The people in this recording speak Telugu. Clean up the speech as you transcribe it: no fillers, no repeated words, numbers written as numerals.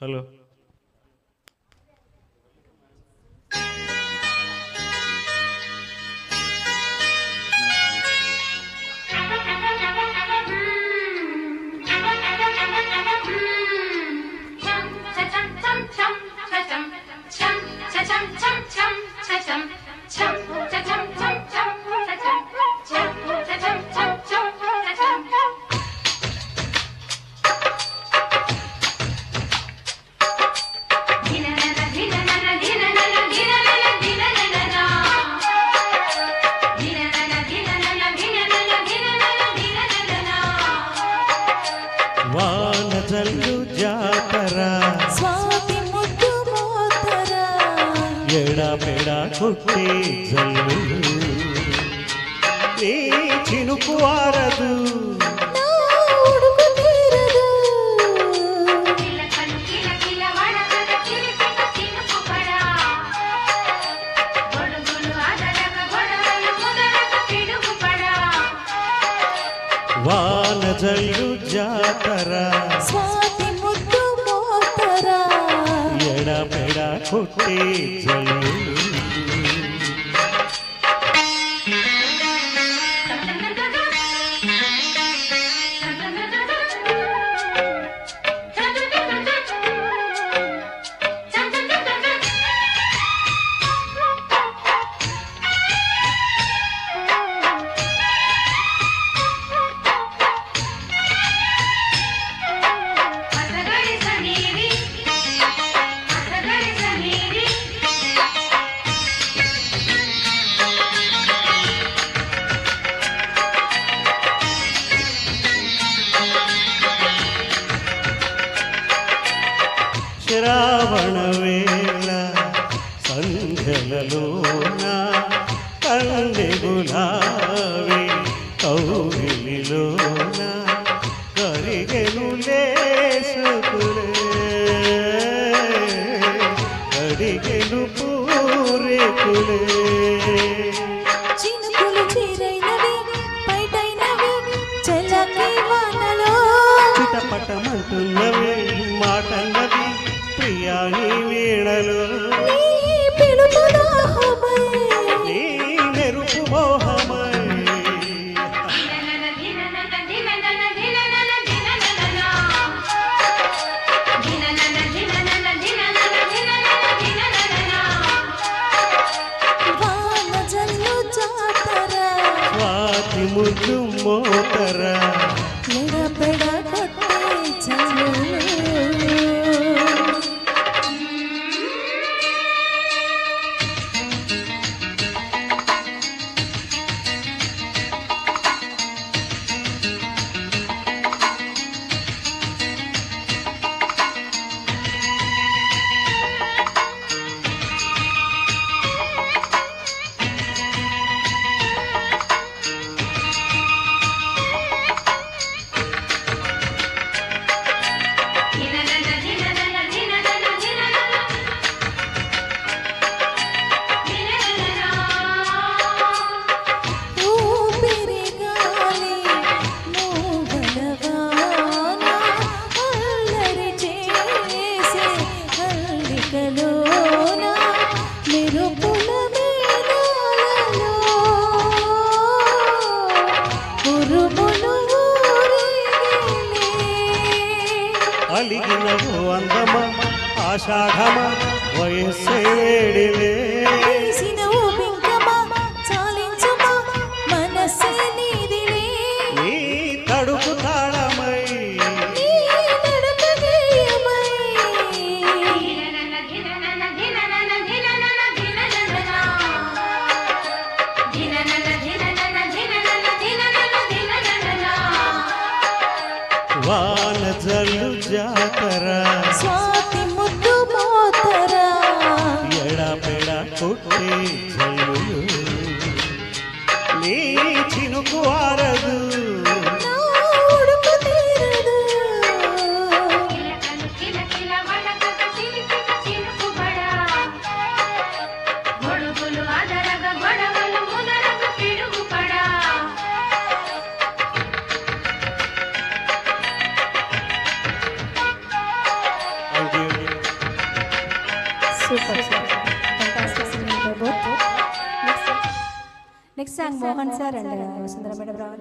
హలో వాన జల్లు జాతర స్వాతి ముద్దు మోతర ఎడా పెడా కొట్టే జల్లు నీ చినుకు ఆరదు నా ఉడుకు తీరదు వాన జల్లు జాతర స్వాతి ముద్దు మోతర ఎడా పెడా కొట్టే జల్లు శ్రావణ వేళ సంధ్యలలోన కందె గులాబీ కౌగిలిలోన కరిగెను లేసుకులే కరిగెను పూరెకులే చినుకులు చీరైనవి పైటైనవి చల్లకి వానలో చిటపటమంటున్నవి మాటన్నవి ప్రియాని వీణలు నీ పిలుపు దాహమై నీ మెరుపు మోహమై వాన జల్లు జాతర స్వాతి ముద్దు మోతర ఎడపెడ కొట్టే జల్లు ఊపిరి గాలి మూగలవాన అల్లరి చేసే అల్లికలోన మెరుపుల మేఘాలలో ఉరుములు ఊరేగిలే. అలిగినవు అందమ ఆషాఢమ వయస్సేడిలే తీసిన ఊపింకమా చాలించుమా మనసే నీదిలే నీ తడుపు తాళమై నీ నడక గేయమై వాన జల్లు జాతర స్వాతి ముద్దు మోతర ఎడా పెడా కొట్టే జల్లు నీ చినుకు ఆరదు నా ఉడుకు తీరదు Super, sir. Fantastic singing by both. Next song, Mohan sir and Vasundhara madam.